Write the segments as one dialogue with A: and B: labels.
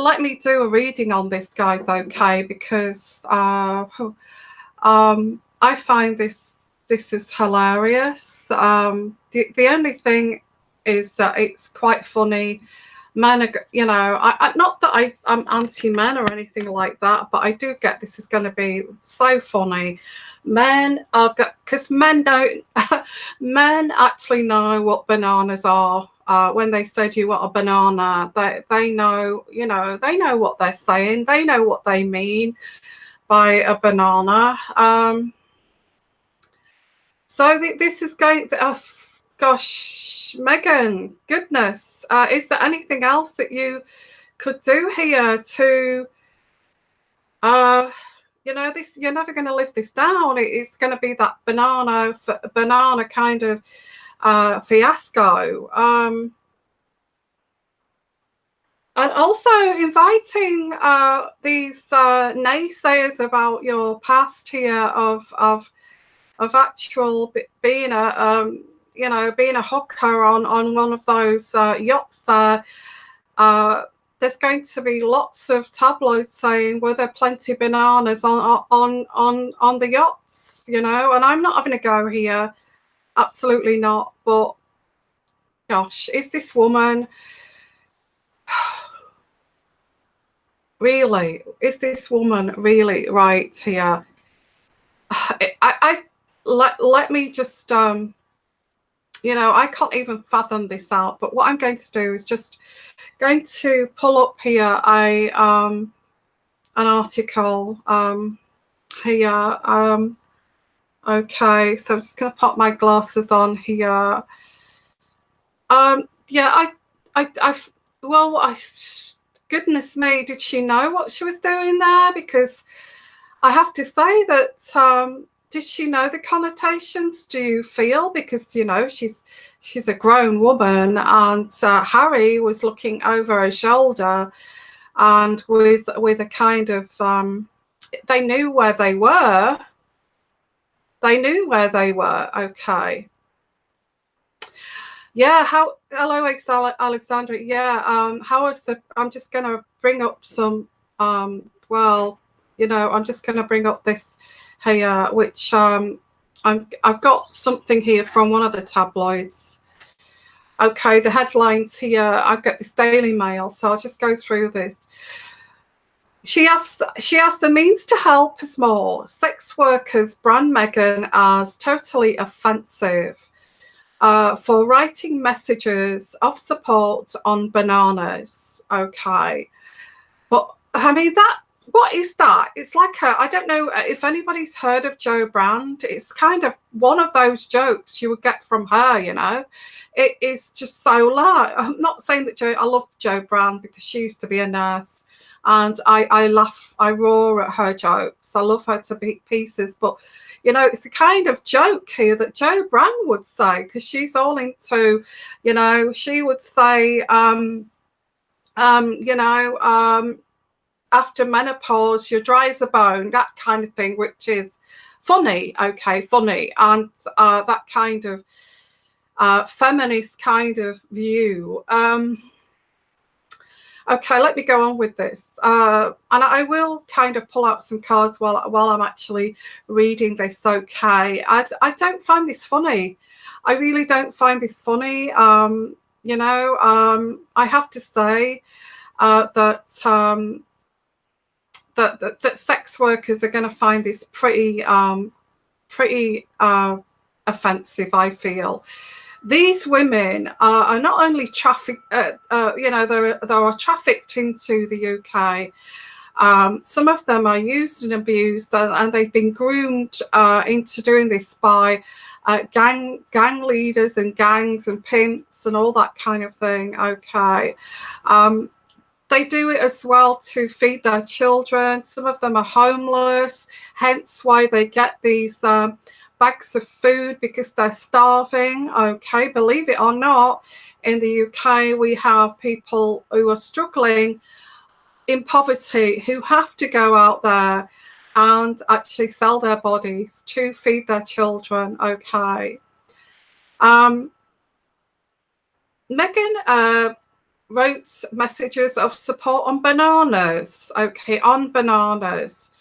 A: let me do a reading on this, guys, okay? Because I find this is hilarious. The only thing is that it's quite funny. Men are, you know, not that I'm anti-men or anything like that, but I do get this is going to be so funny. Men are, because men don't, men actually know what bananas are. When they say, do you want a banana? They know, you know, they know what they're saying. They know what they mean by a banana. So this is going, gosh, Meghan, goodness. Is there anything else that you could do here to, you know, this, you're never going to live this down. It's going to be that banana kind of fiasco. And also inviting these naysayers about your past here of actual being a you know, being a hooker on one of those yachts there. There's going to be lots of tabloids saying, were there plenty of bananas on the yachts, you know? And I'm not having a go here, absolutely not. But gosh, is this woman really? Is this woman really right here? Let me just you know, I can't even fathom this out, but what I'm going to do is just going to pull up here an article here. Okay, so I'm just going to pop my glasses on here. Yeah, goodness me, did she know what she was doing there? Because I have to say that did she know the connotations? Do you feel? Because, you know, she's a grown woman, and Harry was looking over her shoulder, and with a kind of they knew where they were. They knew where they were. Okay. Yeah. Hello, Alexandra. Yeah. How was the? I'm just going to bring up some. Well, you know, I'm just going to bring up this here, which I've got something here from one of the tabloids. Okay, the headlines here. I've got this Daily Mail, so I'll just go through this. She has the means to help us more. Sex workers brand Meghan as totally offensive for writing messages of support on bananas. Okay, but I mean that. What is that? It's like I don't know if anybody's heard of Jo Brand. It's kind of one of those jokes you would get from her, you know. It is just so light. I'm not saying that I love Jo Brand because she used to be a nurse, and I laugh, I roar at her jokes. I love her to pieces, but you know, it's the kind of joke here that Jo Brand would say, because she's all into, you know, she would say, you know, after menopause, you're dry as a bone, that kind of thing, which is funny, okay, funny. And that kind of feminist kind of view. Okay, let me go on with this. And I will kind of pull out some cards while I'm actually reading this, okay. I don't find this funny. I really don't find this funny. You know, I have to say that sex workers are going to find this pretty offensive, I feel. These women are not only trafficked, you know, they are trafficked into the UK. Some of them are used and abused, and they've been groomed into doing this by gang leaders and gangs and pimps and all that kind of thing. Okay. They do it as well to feed their children. Some of them are homeless, hence why they get these bags of food, because they're starving. Okay, believe it or not, in the UK we have people who are struggling in poverty who have to go out there and actually sell their bodies to feed their children. Okay. Meghan wrote messages of support on Bananas, okay, on Bananas,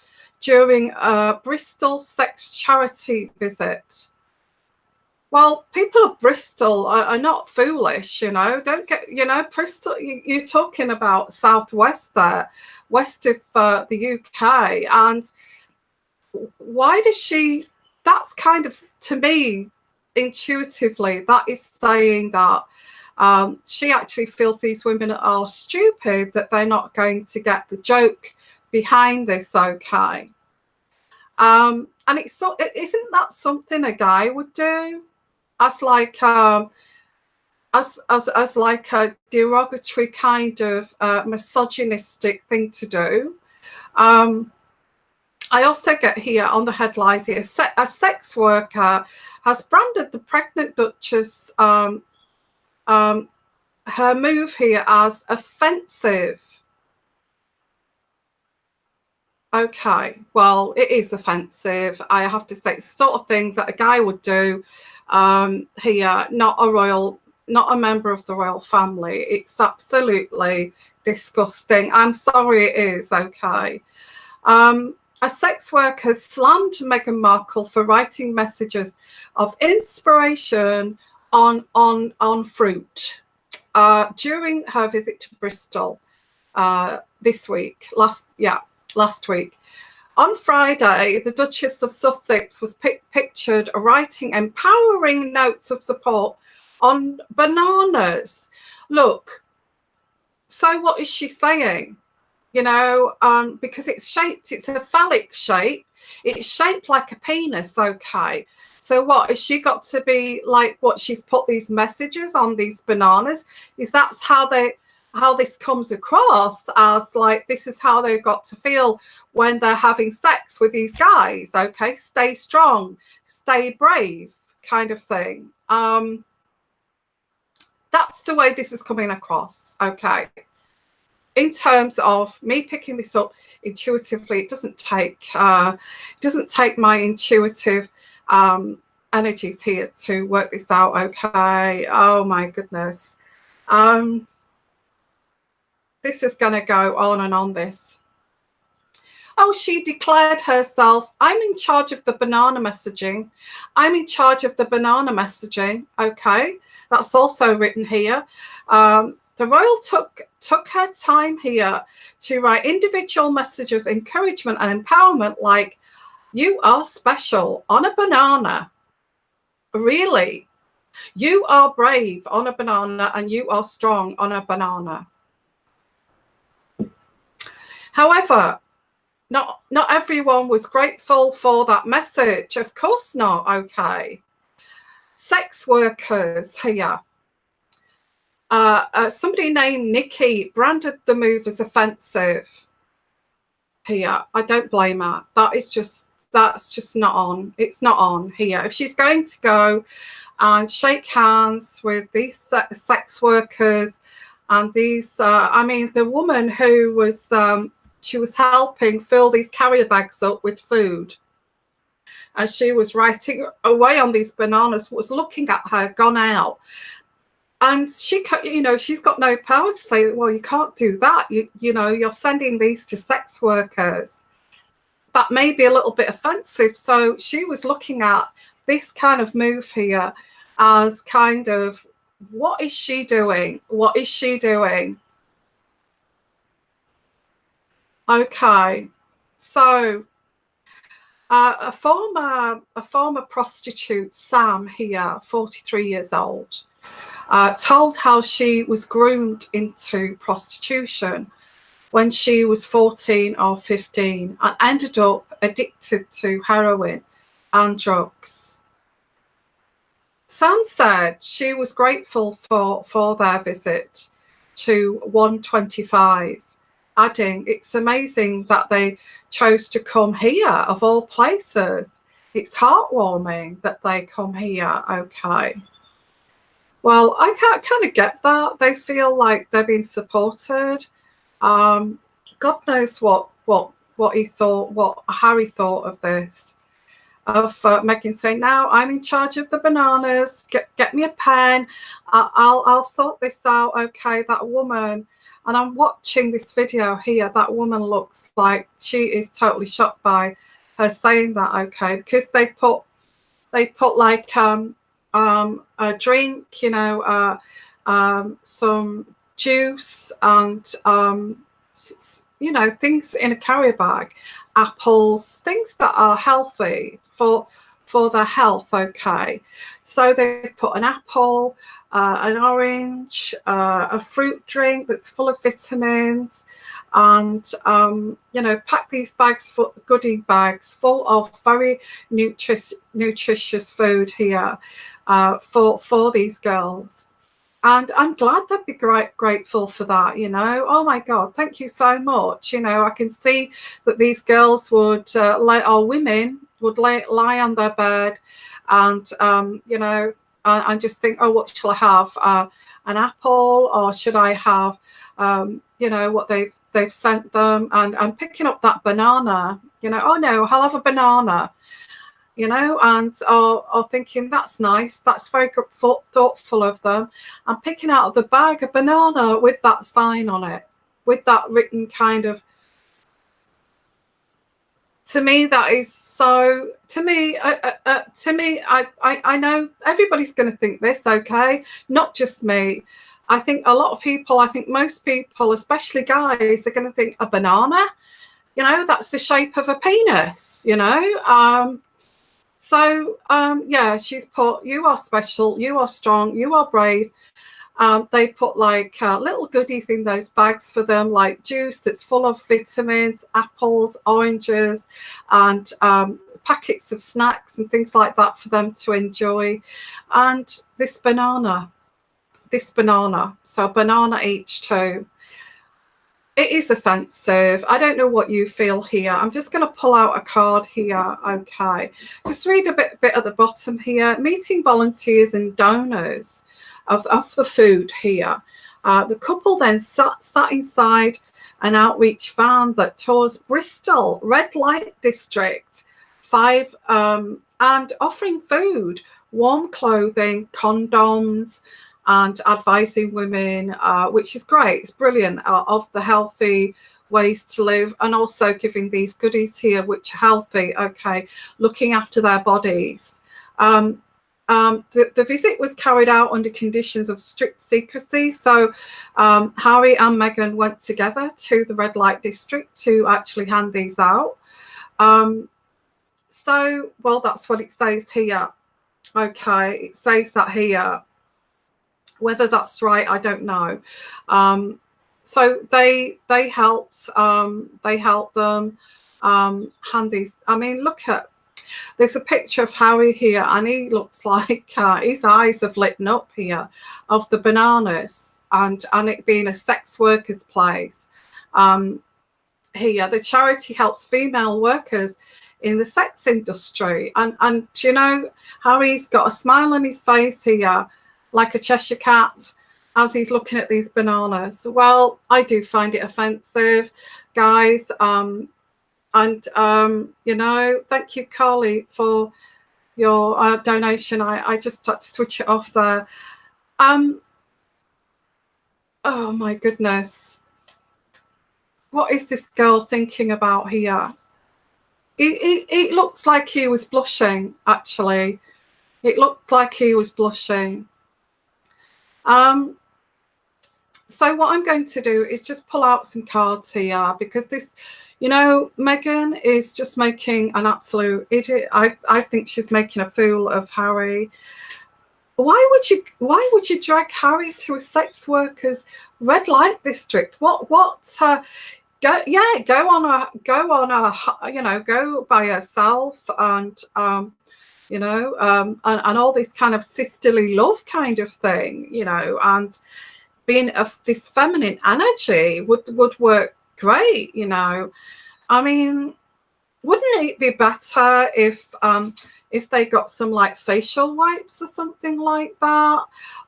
A: during a Bristol sex charity visit. Well, people of Bristol are not foolish, you know. Don't get, you know, Bristol, you're talking about southwest there, west of the UK. And why does she, that's kind of, to me, intuitively, that is saying that she actually feels these women are stupid, that they're not going to get the joke behind this, okay. And it's so, isn't that something a guy would do? As like as like a derogatory kind of misogynistic thing to do. I also get here on the headlines here, a sex worker has branded the pregnant Duchess her move here as offensive. Okay, well, it is offensive. I have to say, it's the sort of thing that a guy would do here, not a member of the royal family. It's absolutely disgusting. I'm sorry, it is, okay. A sex worker slammed Meghan Markle for writing messages of inspiration on fruit during her visit to Bristol this week, last week. On Friday, the Duchess of Sussex was pictured writing empowering notes of support on Bananas. Look, so what is she saying? You know, because it's shaped, it's a phallic shape. It's shaped like a penis, okay. So what, has she got to be like what she's put these messages on these bananas? Is that's how this comes across, as like this is how they've got to feel when they're having sex with these guys, okay? Stay strong, stay brave, kind of thing. That's the way this is coming across, okay? In terms of me picking this up intuitively, it doesn't take my intuitive energies here to work this out, okay? Oh my goodness. This is going to go on and on, this. Oh, she declared herself, I'm in charge of the banana messaging. I'm in charge of the banana messaging. Okay, that's also written here. The royal took her time here to write individual messages, encouragement and empowerment like, you are special on a banana. Really? You are brave on a banana and you are strong on a banana. However, not everyone was grateful for that message. Of course not, okay. Sex workers here. Somebody named Nikki branded the move as offensive here. I don't blame her. That's just not on. It's not on here. If she's going to go and shake hands with these sex workers and these, I mean, the woman who was, she was helping fill these carrier bags up with food. And she was writing away on these bananas, was looking at her, gone out. And she, you know, she's got no power to say, well, you can't do that. You know, you're sending these to sex workers. That may be a little bit offensive. So she was looking at this kind of move here as kind of, what is she doing? What is she doing? Okay, so a former prostitute, Sam here, 43 years old, told how she was groomed into prostitution when she was 14 or 15 and ended up addicted to heroin and drugs. Sam said she was grateful for their visit to 125, adding, it's amazing that they chose to come here of all places. It's heartwarming that they come here, okay. Well, I can't kind of get that. They feel like they're being supported. God knows what he thought, what Harry thought of this. Meghan saying, now I'm in charge of the bananas, get me a pen, I'll sort this out. Okay, that woman, and I'm watching this video here, that woman looks like she is totally shocked by her saying that. Okay, because they put like a drink, you know, some juice and you know, things in a carrier bag, apples, things that are healthy for their health. Okay, so they put an apple, an orange, a fruit drink that's full of vitamins, and you know, pack these bags, goodie bags full of very nutritious food here for these girls. And I'm glad they'd be grateful for that, you know. Oh my God, thank you so much. You know, I can see that these girls would, or women would lie on their bed and, you know, and just think, oh, what shall I have? An apple, or should I have, you know, what they've sent them? And I'm picking up that banana, you know, oh no, I'll have a banana, you know, and are thinking, that's nice, that's very thoughtful of them. I'm picking out of the bag a banana with that sign on it, with that written kind of, to me, that is so, to me, I know everybody's going to think this, okay, not just me. I think a lot of people, I think most people, especially guys, are going to think a banana, you know, that's the shape of a penis, you know. So, yeah, she's put, you are special, you are strong, you are brave. They put like little goodies in those bags for them, like juice that's full of vitamins, apples, oranges, and packets of snacks and things like that for them to enjoy. And this banana, so a banana each too. It is offensive. I don't know what you feel here. I'm just going to pull out a card here. Okay. Just read a bit at the bottom here. Meeting volunteers and donors of the food here. The couple then sat inside an outreach van that tours Bristol Red Light District 5 and offering food, warm clothing, condoms, and advising women, which is great. It's brilliant, of the healthy ways to live, and also giving these goodies here, which are healthy. Okay, looking after their bodies. The visit was carried out under conditions of strict secrecy. So Harry and Meghan went together to the Red Light District to actually hand these out. So, well, that's what it says here. Okay, it says that here. Whether that's right, I don't know. So they helped them hand these. I mean, look at, there's a picture of Harry here, and he looks like his eyes have lit up here of the bananas, and it being a sex workers place. Here, the charity helps female workers in the sex industry, and you know, Harry's got a smile on his face here, like a Cheshire cat, as he's looking at these bananas. Well, I do find it offensive, guys. You know, thank you, Carly, for your donation. I just had to switch it off there. Oh my goodness, what is this girl thinking about here? It looks like he was blushing, actually. It looked like he was blushing. So what I'm going to do is just pull out some cards here, because this, you know, Meghan is just making an absolute idiot. I think she's making a fool of Harry. Why would you drag Harry to a sex workers red light district? What go on a you know, go by herself, and you know, and all this kind of sisterly love kind of thing, you know, and being of this feminine energy would work great, you know. I mean, wouldn't it be better if they got some like facial wipes or something like that,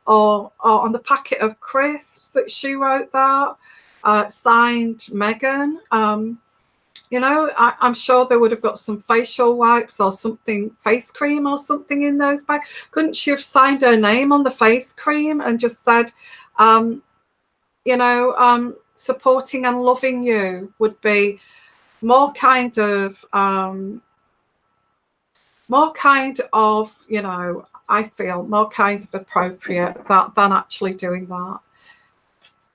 A: or on the packet of crisps that she wrote that, signed Meghan, You know, I'm sure they would have got some facial wipes or something, face cream or something in those bags. Couldn't she have signed her name on the face cream and just said, you know, supporting and loving you would be more kind of, you know, I feel more kind of appropriate than actually doing that.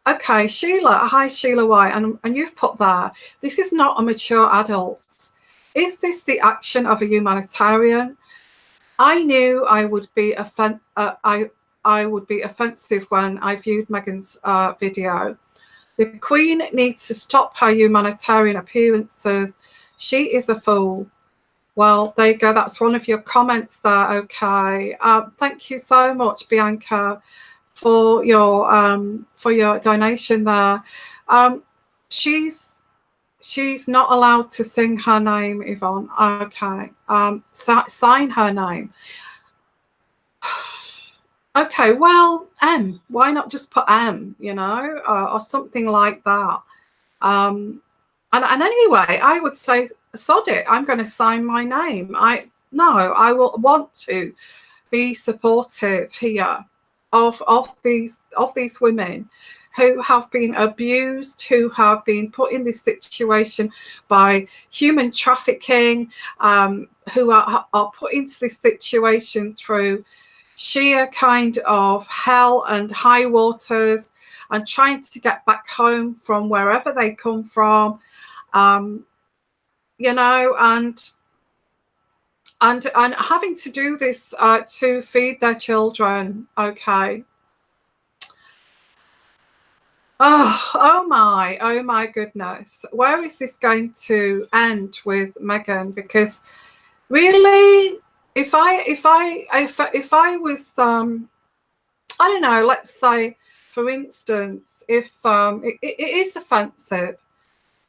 A: Okay, Sheila. Hi, Sheila White. And you've put there, this is not a mature adult. Is this the action of a humanitarian? I knew I would be I would be offensive when I viewed Meghan's video. The Queen needs to stop her humanitarian appearances. She is a fool. Well, there you go. That's one of your comments there. Okay. Thank you so much, Bianca, for your donation there. She's not allowed to sing her name, Yvonne. Okay. Sign her name. Okay, well, M. Why not just put M, you know, or something like that. And anyway, I would say, sod it, I'm going to sign my name. I will want to be supportive here of these women who have been abused, who have been put in this situation by human trafficking, who are put into this situation through sheer kind of hell and high waters, and trying to get back home from wherever they come from, you know, and having to do this to feed their children. Okay. Oh my goodness. Where is this going to end with Meghan? Because really, if I was I don't know, let's say, for instance, if it is offensive.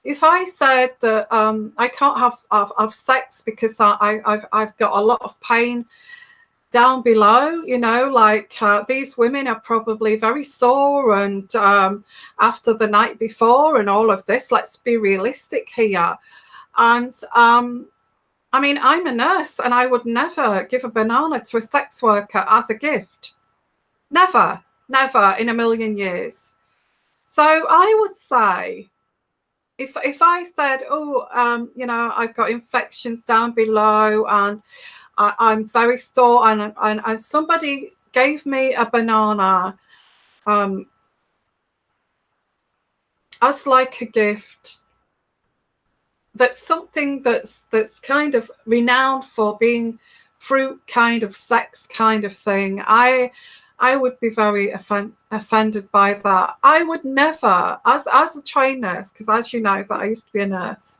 A: If I said that I can't have sex because I've got a lot of pain down below, you know, like these women are probably very sore and after the night before and all of this, let's be realistic here. And I mean, I'm a nurse and I would never give a banana to a sex worker as a gift. Never in a million years. So I would say, if I said, oh, you know, I've got infections down below and I'm very sore, and somebody gave me a banana as like a gift, that's something that's kind of renowned for being fruit kind of sex kind of thing, I would be very offended by that. I would never, as a trained nurse, because as you know that I used to be a nurse,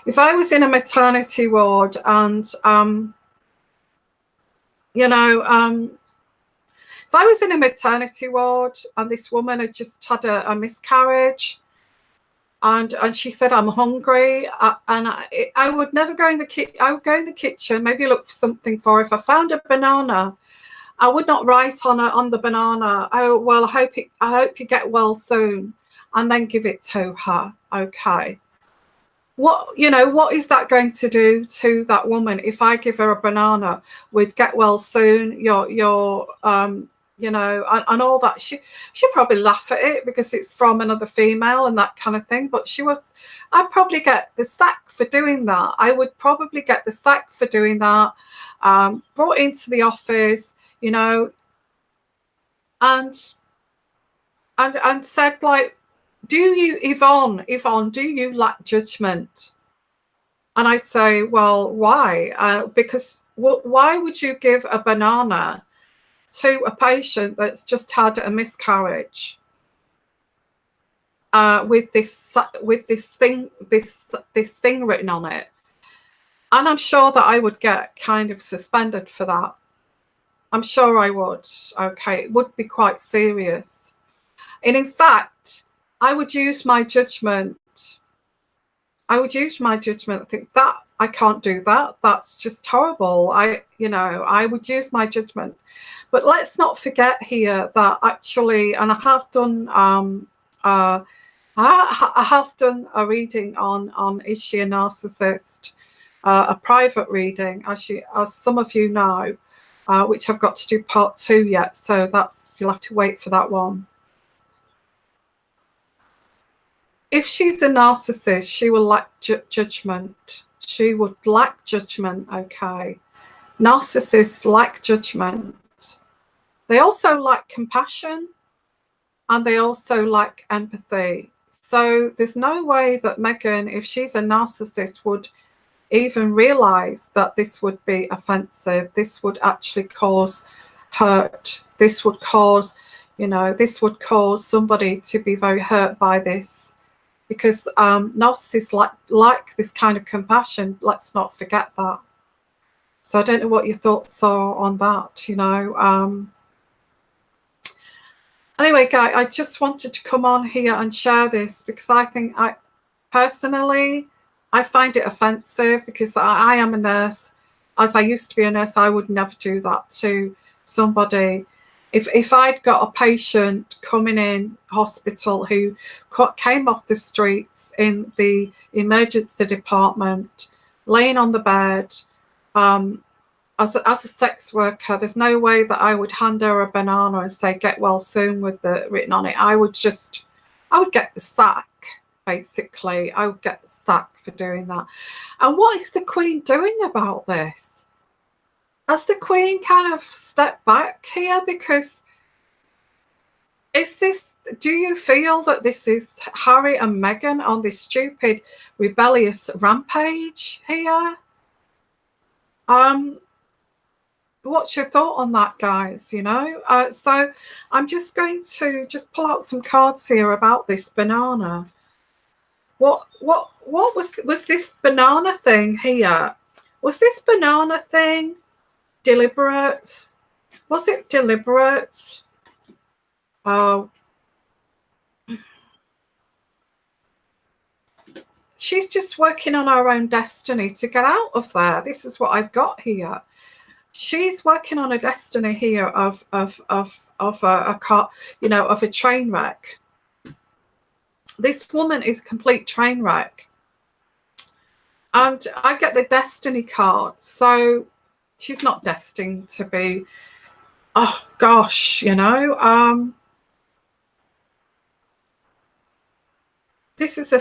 A: if I was in a maternity ward and you know, if I was in a maternity ward and this woman had just had a miscarriage, and she said, I'm hungry, and I would never go in the kitchen. I would go in the kitchen, maybe look for something for her. If I found a banana, I would not write on the banana, oh well, I hope you get well soon, and then give it to her. Okay, what is that going to do to that woman if I give her a banana with "get well soon"? Your you know, and all that. She'd probably laugh at it because it's from another female and that kind of thing. But I'd probably get the sack for doing that. I would probably get the sack for doing that. Brought into the office, you know, and said, like, do you, Yvonne, do you lack judgment? And I'd say, well, why? Because why would you give a banana to a patient that's just had a miscarriage with this thing written on it? And I'm sure that I would get kind of suspended for that. I'm sure I would. Okay, it would be quite serious. And in fact, I would use my judgment. I would think that I can't do that. That's just horrible. I would use my judgment. But let's not forget here that actually, and I have done I have done a reading on is she a narcissist, a private reading, as some of you know, which I've got to do part 2 yet. So that's, you'll have to wait for that one. If she's a narcissist, she will lack judgment. She would lack judgment. Okay, narcissists lack judgment. They also lack compassion, and they also lack empathy. So there's no way that Meghan, if she's a narcissist, would even realize that this would be offensive. This would actually cause hurt. This would cause, this would cause somebody to be very hurt by this, because narcissists like this kind of compassion. Let's not forget that. So I don't know what your thoughts are on that, Anyway, Guy, I just wanted to come on here and share this because I think I find it offensive, because I am a nurse. As I used to be a nurse, I would never do that to somebody. If I'd got a patient coming in hospital who came off the streets in the emergency department, laying on the bed, as a sex worker, there's no way that I would hand her a banana and say "get well soon" with the written on it. I would get the sack, basically. I would get the sack for doing that. And what is the Queen doing about this? Has the Queen kind of stepped back here? Because do you feel that this is Harry and Meghan on this stupid, rebellious rampage here? What's your thought on that, guys? So I'm just going to pull out some cards here about this banana. What was this banana thing here? Was this banana thing deliberate? Was it deliberate? Oh, she's just working on her own destiny to get out of there. This is what I've got here. She's working on a destiny here of a car, of a train wreck. This woman is a complete train wreck. And I get the destiny card. So she's not destined to be, oh gosh, these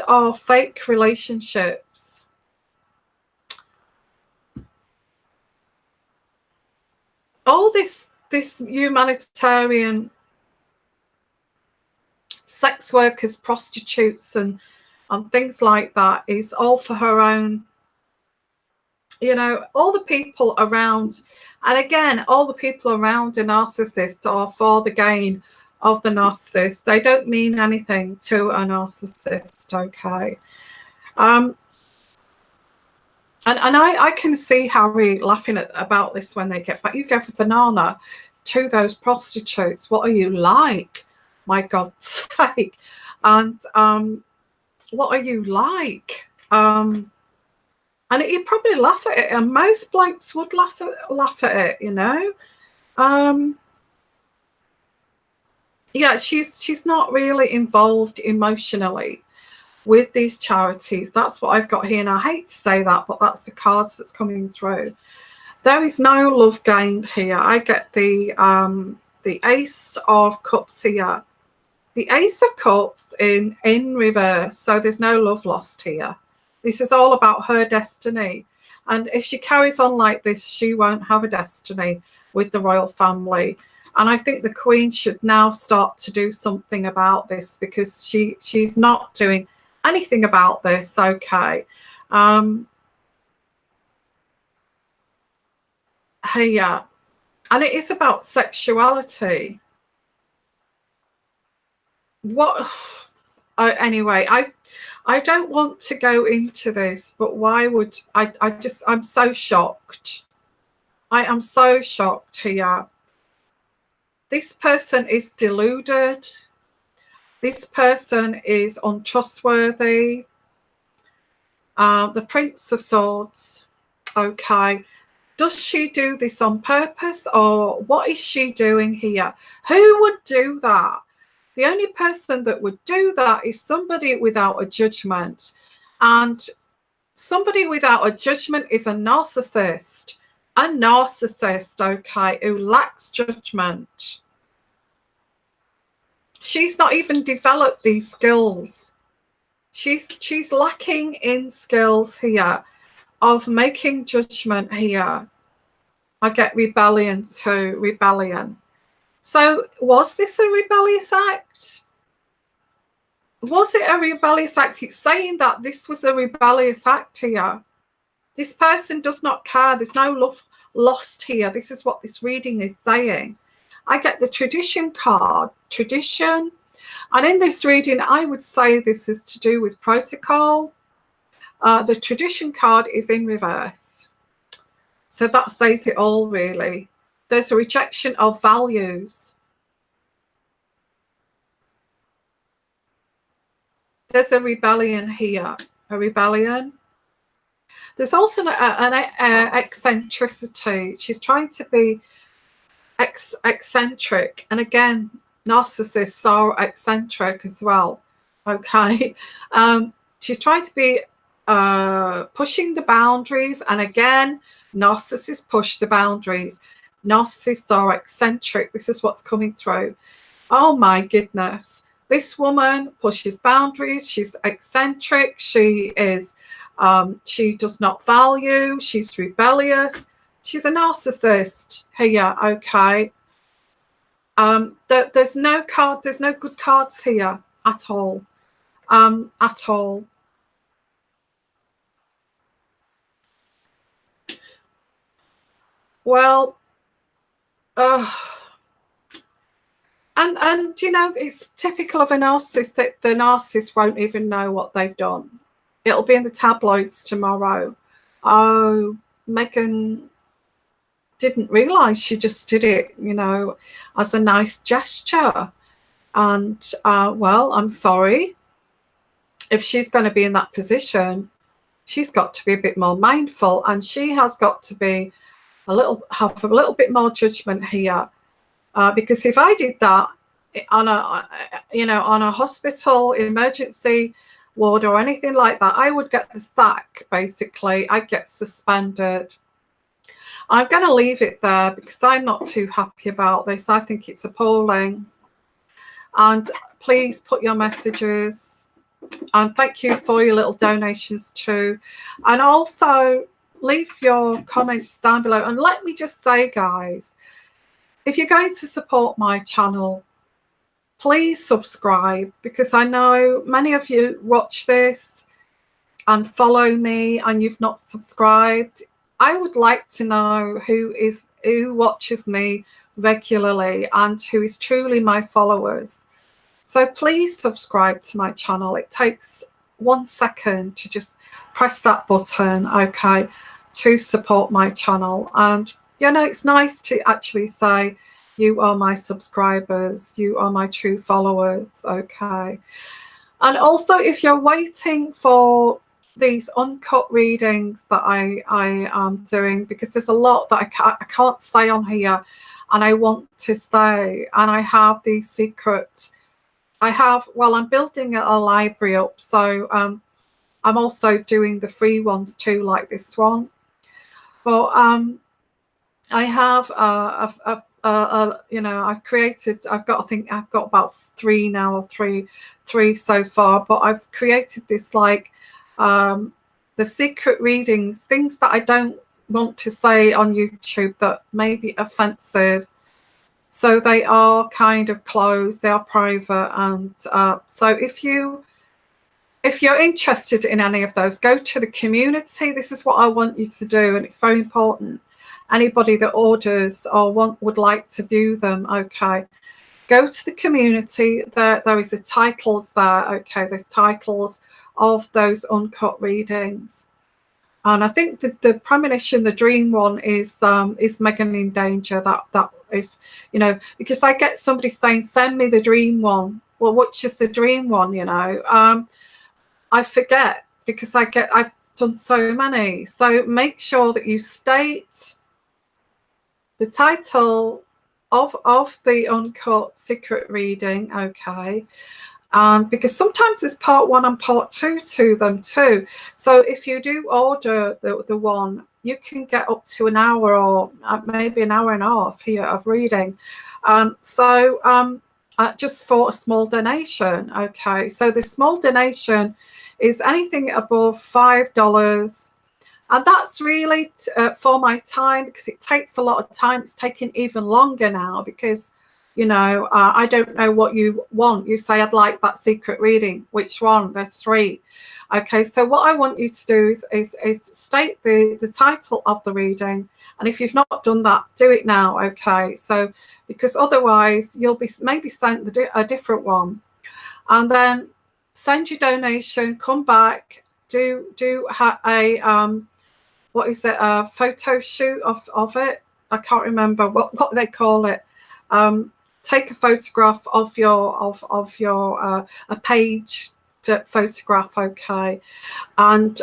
A: are fake relationships. All this humanitarian sex workers, prostitutes, and things like that is all for her own. All the people around, and again, all the people around a narcissist are for the gain of the narcissist. They don't mean anything to a narcissist. Okay. And I can see Harry laughing about this when they get back. You gave a banana to those prostitutes. What are you like? My God's sake. And what are you like? And he'd probably laugh at it. And most blokes would laugh at it, Yeah, she's not really involved emotionally with these charities. That's what I've got here, and I hate to say that, but that's the cards that's coming through. There is no love gained here. I get the Ace of Cups here. The Ace of Cups in reverse, so there's no love lost here. This is all about her destiny. And if she carries on like this, she won't have a destiny with the royal family. And I think the Queen should now start to do something about this, because she's not doing anything about this. Okay. Yeah. And it is about sexuality. What? Anyway, I don't want to go into this, but why would I'm so shocked. I am so shocked here. This person is deluded. This person is untrustworthy. The Prince of Swords. Okay. Does she do this on purpose, or what is she doing here? Who would do that? The only person that would do that is somebody without a judgment. And somebody without a judgment is a narcissist. A narcissist, okay, who lacks judgment. She's not even developed these skills. She's lacking in skills here of making judgment here. I get rebellion too, rebellion. So was this a rebellious act? Was it a rebellious act? It's saying that this was a rebellious act here. This person does not care. There's no love lost here. This is what this reading is saying. I get the tradition card, tradition. And in this reading, I would say this is to do with protocol. The tradition card is in reverse. So that says it all, really. There's a rejection of values. There's a rebellion here, a rebellion. There's also an eccentricity. She's trying to be eccentric. And again, narcissists are eccentric as well. Okay. She's trying to be pushing the boundaries. And again, narcissists push the boundaries. Narcissists are eccentric. This is what's coming through. Oh my goodness. This woman pushes boundaries. She's eccentric. She is, she does not value. She's rebellious. She's a narcissist here, okay. There's no card, there's no good cards here at all. At all. Well, and you know, it's typical of a narcissist that the narcissist won't even know what they've done. It'll be in the tabloids tomorrow. Oh, Meghan didn't realize she just did it, you know, as a nice gesture. And well, I'm sorry. If she's going to be in that position, she's got to be a bit more mindful, and she has got to be have a little bit more judgment here. Because if I did that on a, you know, on a hospital emergency ward or anything like that, I would get the sack, basically. I'd get suspended. I'm going to leave it there because I'm not too happy about this. I think it's appalling. And please put your messages. And thank you for your little donations too. And also leave your comments down below. And let me just say, guys, if you're going to support my channel, please subscribe, because I know many of you watch this and follow me and you've not subscribed. I would like to know who watches me regularly and who is truly my followers. So please subscribe to my channel. It takes 1 second to just press that button, okay, to support my channel. And you know, it's nice to actually say, you are my subscribers, you are my true followers, okay. And also, if you're waiting for these uncut readings that I am doing, because there's a lot that I can't say on here and I want to say, and I have these secret, I'm building a library up, so I'm also doing the free ones too, like this one. But I have you know, I think I've got about 3 now, or three so far, but I've created this, like, the secret readings, things that I don't want to say on YouTube that may be offensive. So they are kind of closed, they are private. And so if you're interested in any of those, go to the community. This is what I want you to do, and it's very important. Anybody that orders or would like to view them, okay, go to the community. There is a titles there, okay. There's titles of those uncut readings, and I think the premonition, the dream one, is Meghan in danger. That if you know, because I get somebody saying, send me the dream one. Well, which is the dream one? You know, I forget, because I've done so many. So make sure that you state the title of the uncut secret reading, okay? Because sometimes there's part 1 and part 2 to them too. So if you do order the one, you can get up to an hour or maybe an hour and a half here of reading. Just for a small donation, okay? So the small donation is anything above $5. And that's really for my time, because it takes a lot of time. It's taking even longer now because, you know, I don't know what you want. You say, I'd like that secret reading. Which one? There's 3. Okay, so what I want you to do is state the title of the reading. And if you've not done that, do it now, okay? So, because otherwise you'll be maybe sent a different one. And then send your donation, come back, do a what is it, a photo shoot of it? I can't remember what they call it. Take a photograph of your a page photograph, okay, and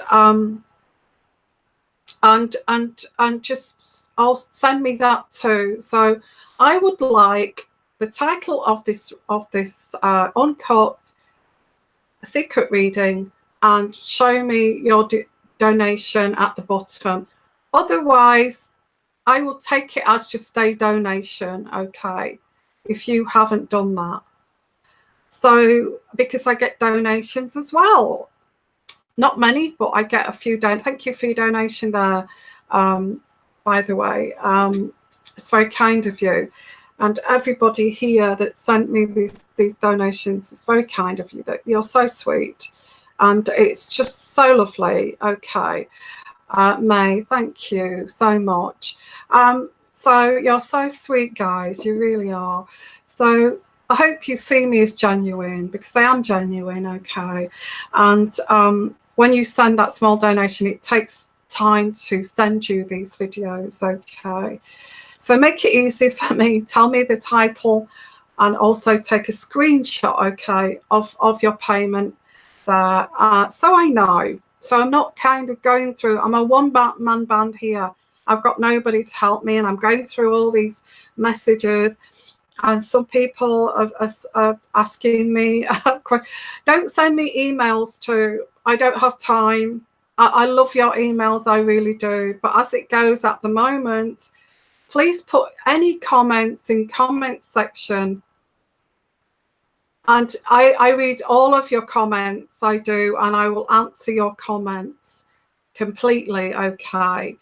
A: just send me that too. So I would like the title of this uncut secret reading, and show me your donation at the bottom. Otherwise, I will take it as just a donation, okay, if you haven't done that. So, because I get donations as well. Not many, but I get a few. Thank you for your donation there, by the way. It's very kind of you. And everybody here that sent me these donations, it's very kind of you. That you're so sweet. And it's just so lovely. Okay. May, thank you so much. So you're so sweet, guys. You really are. So I hope you see me as genuine, because I am genuine, okay? And when you send that small donation, it takes time to send you these videos, okay? So make it easy for me. Tell me the title, and also take a screenshot, okay, of your payment there, so I know. So I'm not kind of going through, I'm a one-man band here. I've got nobody to help me, and I'm going through all these messages, and some people are asking me, don't send me emails to, I don't have time. I love your emails, I really do. But as it goes at the moment, please put any comments in comment section. And I read all of your comments, I do, and I will answer your comments completely, okay?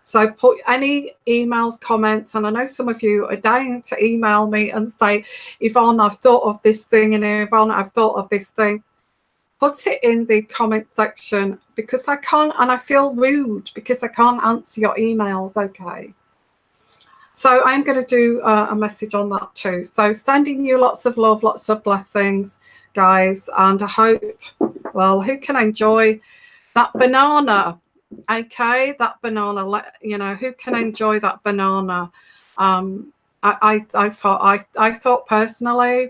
A: So put any emails, comments, and I know some of you are dying to email me and say, Yvonne, I've thought of this thing, and Yvonne, I've thought of this thing. Put it in the comment section, because I can't, and I feel rude because I can't answer your emails, okay? So I'm going to do a message on that too. So sending you lots of love, lots of blessings, guys. And I hope, well, who can enjoy that banana? Okay, that banana, you know, who can enjoy that banana? I thought personally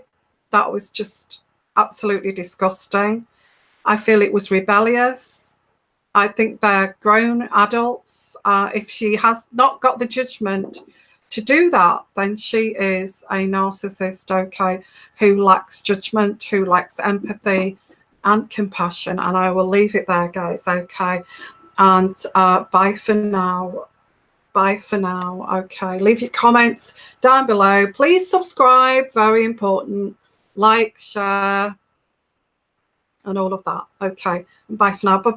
A: that was just absolutely disgusting. I feel it was rebellious. I think they're grown adults. If she has not got the judgment to do that, then she is a narcissist, okay, who lacks judgment, who lacks empathy and compassion. And I will leave it there, guys, okay? And bye for now. Bye for now, okay? Leave your comments down below. Please subscribe, very important. Like, share, and all of that, okay? Bye for now. Bye.